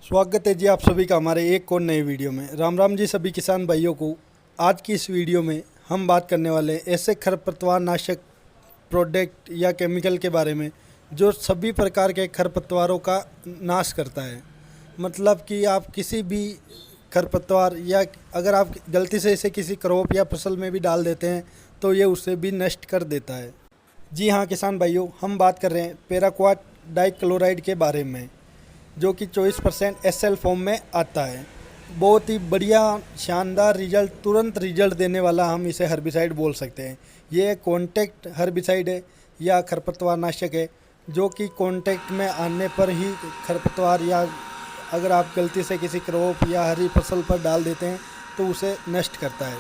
स्वागत है जी आप सभी का हमारे एक और नए वीडियो में। राम राम जी सभी किसान भाइयों को। आज की इस वीडियो में हम बात करने वाले हैं ऐसे खरपतवार नाशक प्रोडक्ट या केमिकल के बारे में जो सभी प्रकार के खरपतवारों का नाश करता है। मतलब कि आप किसी भी खरपतवार या अगर आप गलती से इसे किसी क्रॉप या फसल में भी डाल देते हैं तो ये उसे भी नष्ट कर देता है। जी हाँ किसान भाइयों, हम बात कर रहे हैं पैराक्वाट डाइक्लोराइड के बारे में, जो कि 24% SL फॉर्म में आता है। बहुत ही बढ़िया शानदार रिजल्ट, तुरंत रिजल्ट देने वाला हम इसे हर्बिसाइड बोल सकते हैं। ये कॉन्टैक्ट हर्बिसाइड है या खरपतवार नाशक है, जो कि कॉन्टैक्ट में आने पर ही खरपतवार या अगर आप गलती से किसी क्रॉप या हरी फसल पर डाल देते हैं तो उसे नष्ट करता है।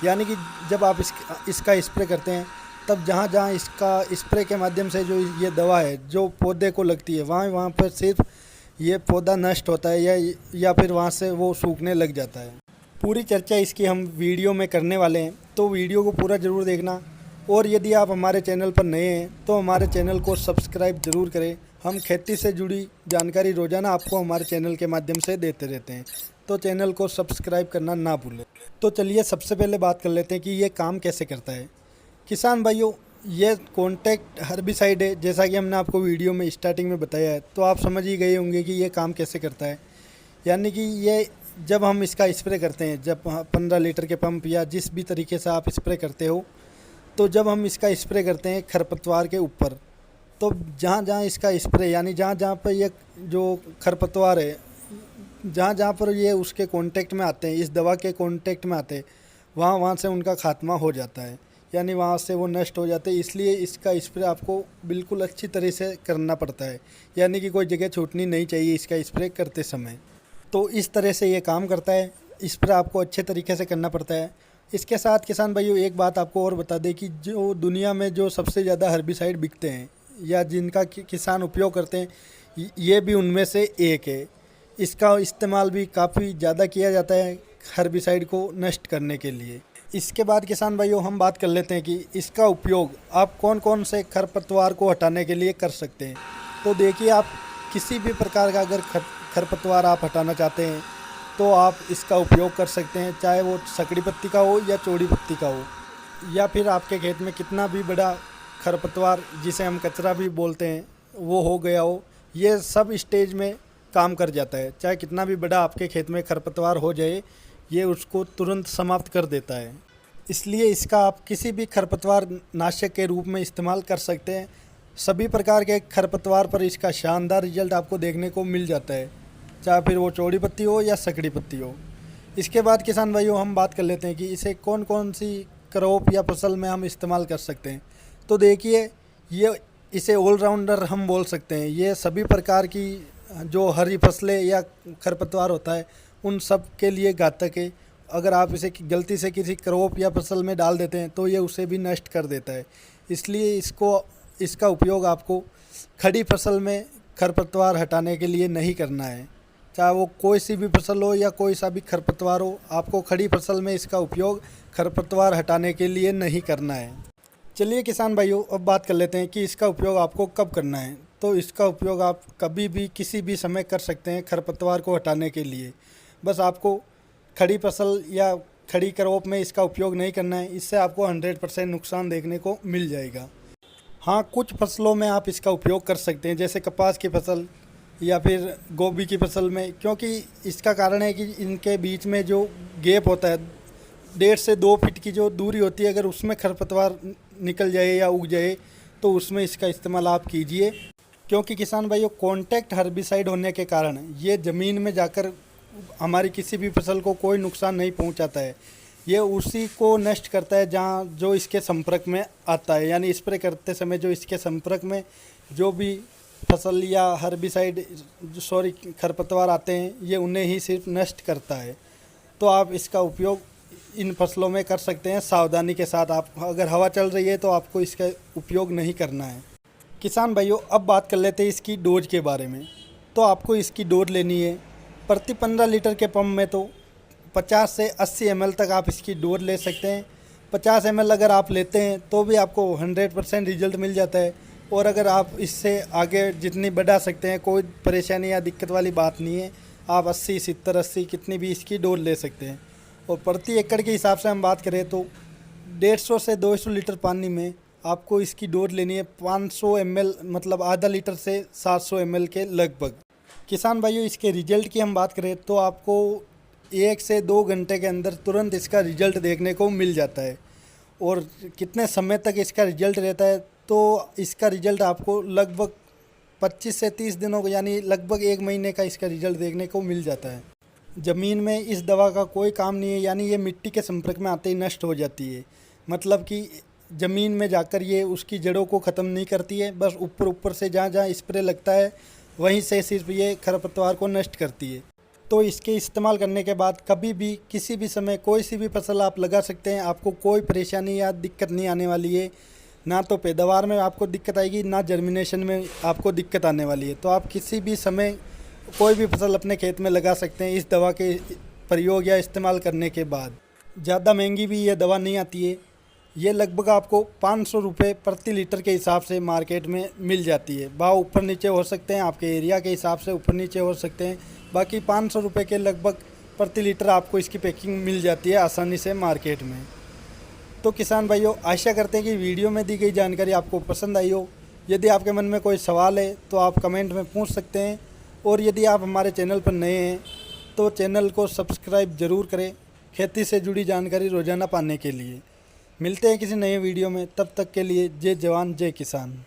यानी कि जब आप इसका स्प्रे करते हैं तब जहाँ जहाँ इसका स्प्रे के माध्यम से जो ये दवा है जो पौधे को लगती है वहाँ पर सिर्फ ये पौधा नष्ट होता है या फिर वहाँ से वो सूखने लग जाता है। पूरी चर्चा इसकी हम वीडियो में करने वाले हैं, तो वीडियो को पूरा ज़रूर देखना। और यदि आप हमारे चैनल पर नए हैं तो हमारे चैनल को सब्सक्राइब ज़रूर करें। हम खेती से जुड़ी जानकारी रोज़ाना आपको हमारे चैनल के माध्यम से देते रहते हैं, तो चैनल को सब्सक्राइब करना ना भूलें। तो चलिए सबसे पहले बात कर लेते हैं कि ये काम कैसे करता है। किसान भाइयों, ये कॉन्टैक्ट हर्बिसाइड है, जैसा कि हमने आपको वीडियो में स्टार्टिंग में बताया है, तो आप समझ ही गए होंगे कि ये काम कैसे करता है। यानी कि ये जब हम इसका स्प्रे करते हैं, जब 15 लीटर के पंप या जिस भी तरीके से आप स्प्रे करते हो, तो जब हम इसका स्प्रे करते हैं खरपतवार के ऊपर, तो जहाँ जहाँ इसका स्प्रे यानी जहाँ जहाँ पर ये जो खरपतवार है जहाँ जहाँ पर ये उसके कॉन्टैक्ट में आते हैं, इस दवा के कॉन्टैक्ट में आते हैं, वहाँ से उनका खात्मा हो जाता है, यानी वहाँ से वो नष्ट हो जाते हैं। इसलिए इसका स्प्रे आपको बिल्कुल अच्छी तरह से करना पड़ता है, यानी कि कोई जगह छूटनी नहीं चाहिए इसका स्प्रे करते समय। तो इस तरह से ये काम करता है, स्प्रे आपको अच्छे तरीके से करना पड़ता है। इसके साथ किसान भाइयों एक बात आपको और बता दें कि जो दुनिया में जो सबसे ज़्यादा हर्बिसाइड बिकते हैं या जिनका किसान उपयोग करते हैं, ये भी उनमें से एक है। इसका इस्तेमाल भी काफ़ी ज़्यादा किया जाता है हर्बिसाइड को नष्ट करने के लिए। इसके बाद किसान भाइयों हम बात कर लेते हैं कि इसका उपयोग आप कौन कौन से खरपतवार को हटाने के लिए कर सकते हैं। तो देखिए, आप किसी भी प्रकार का अगर खरपतवार आप हटाना चाहते हैं तो आप इसका उपयोग कर सकते हैं, चाहे वो सकड़ी पत्ती का हो या चौड़ी पत्ती का हो, या फिर आपके खेत में कितना भी बड़ा खरपतवार जिसे हम कचरा भी बोलते हैं वो हो गया हो, ये सब स्टेज में काम कर जाता है। चाहे कितना भी बड़ा आपके खेत में खरपतवार हो जाए, ये उसको तुरंत समाप्त कर देता है। इसलिए इसका आप किसी भी खरपतवार नाशक के रूप में इस्तेमाल कर सकते हैं। सभी प्रकार के खरपतवार पर इसका शानदार रिजल्ट आपको देखने को मिल जाता है, चाहे फिर वो चौड़ी पत्ती हो या सकड़ी पत्ती हो। इसके बाद किसान भाइयों हम बात कर लेते हैं कि इसे कौन कौन सी क्रॉप या फसल में हम इस्तेमाल कर सकते हैं। तो देखिए, ये इसे ऑलराउंडर हम बोल सकते हैं। ये सभी प्रकार की जो हरी फसलें या खरपतवार होता है उन सब के लिए घातक है। अगर आप इसे गलती से किसी क्रॉप या फसल में डाल देते हैं तो ये उसे भी नष्ट कर देता है। इसलिए इसका उपयोग आपको खड़ी फसल में खरपतवार हटाने के लिए नहीं करना है। चाहे वो कोई सी भी फसल हो या कोई सा भी खरपतवार हो, आपको खड़ी फसल में इसका उपयोग खरपतवार हटाने के लिए नहीं करना है। चलिए किसान भाइयों, अब बात कर लेते हैं कि इसका उपयोग आपको कब करना है। तो इसका उपयोग आप कभी भी किसी भी समय कर सकते हैं खरपतवार को हटाने के लिए। बस आपको खड़ी फसल या खड़ी क्रॉप में इसका उपयोग नहीं करना है, इससे आपको 100% नुकसान देखने को मिल जाएगा। हाँ, कुछ फसलों में आप इसका उपयोग कर सकते हैं, जैसे कपास की फसल या फिर गोभी की फसल में, क्योंकि इसका कारण है कि इनके बीच में जो गैप होता है 1.5 से 2 फीट की जो दूरी होती है, अगर उसमें खरपतवार निकल जाए या उग जाए तो उसमें इसका इस्तेमाल आप कीजिए। क्योंकि किसान भाइयों, कॉन्टैक्ट हर्बिसाइड होने के कारण ये ज़मीन में जाकर हमारी किसी भी फसल को कोई नुकसान नहीं पहुंचाता है। ये उसी को नष्ट करता है जहां जो इसके संपर्क में आता है, यानी स्प्रे करते समय जो इसके संपर्क में जो भी फसल या खरपतवार आते हैं, ये उन्हें ही सिर्फ नष्ट करता है। तो आप इसका उपयोग इन फसलों में कर सकते हैं सावधानी के साथ। आप अगर हवा चल रही है तो आपको इसका उपयोग नहीं करना है। किसान भाइयों, अब बात कर लेते हैं इसकी डोज के बारे में। तो आपको इसकी डोज लेनी है प्रति 15 लीटर के पंप में, तो 50 से 80 ml तक आप इसकी डोज ले सकते हैं। 50 ml अगर आप लेते हैं तो भी आपको 100% रिजल्ट मिल जाता है। और अगर आप इससे आगे जितनी बढ़ा सकते हैं, कोई परेशानी या दिक्कत वाली बात नहीं है। आप 80, 70, 80 कितनी भी इसकी डोज ले सकते हैं। और प्रति एकड़ के हिसाब से हम बात करें तो 150 से 200 लीटर पानी में आपको इसकी डोज लेनी है 500 ml, मतलब आधा लीटर से 700 ml के लगभग। किसान भाइयों, इसके रिजल्ट की हम बात करें तो आपको 1 से 2 घंटे के अंदर तुरंत इसका रिजल्ट देखने को मिल जाता है। और कितने समय तक इसका रिजल्ट रहता है, तो इसका रिजल्ट आपको लगभग 25 से 30 दिनों को, यानी लगभग 1 महीने का इसका रिजल्ट देखने को मिल जाता है। ज़मीन में इस दवा का कोई काम नहीं है, यानी ये मिट्टी के संपर्क में आते ही नष्ट हो जाती है। मतलब कि ज़मीन में जाकर ये उसकी जड़ों को ख़त्म नहीं करती है, बस ऊपर ऊपर से जहाँ जहाँ स्प्रे लगता है वहीं से सिर्फ ये खरपतवार को नष्ट करती है। तो इसके इस्तेमाल करने के बाद कभी भी किसी भी समय कोई सी भी फसल आप लगा सकते हैं, आपको कोई परेशानी या दिक्कत नहीं आने वाली है। ना तो पैदावार में आपको दिक्कत आएगी, ना जर्मिनेशन में आपको दिक्कत आने वाली है। तो आप किसी भी समय कोई भी फसल अपने खेत में लगा सकते हैं इस दवा के प्रयोग या इस्तेमाल करने के बाद। ज़्यादा महंगी भी ये दवा नहीं आती है, ये लगभग आपको 500 रुपये प्रति लीटर के हिसाब से मार्केट में मिल जाती है। भाव ऊपर नीचे हो सकते हैं, आपके एरिया के हिसाब से ऊपर नीचे हो सकते हैं, बाकी 500 रुपये के लगभग प्रति लीटर आपको इसकी पैकिंग मिल जाती है आसानी से मार्केट में। तो किसान भाइयों, आशा करते हैं कि वीडियो में दी गई जानकारी आपको पसंद आई हो। यदि आपके मन में कोई सवाल है तो आप कमेंट में पूछ सकते हैं। और यदि आप हमारे चैनल पर नए हैं तो चैनल को सब्सक्राइब ज़रूर करें खेती से जुड़ी जानकारी रोज़ाना पाने के लिए। मिलते हैं किसी नए वीडियो में, तब तक के लिए जय जवान जय किसान।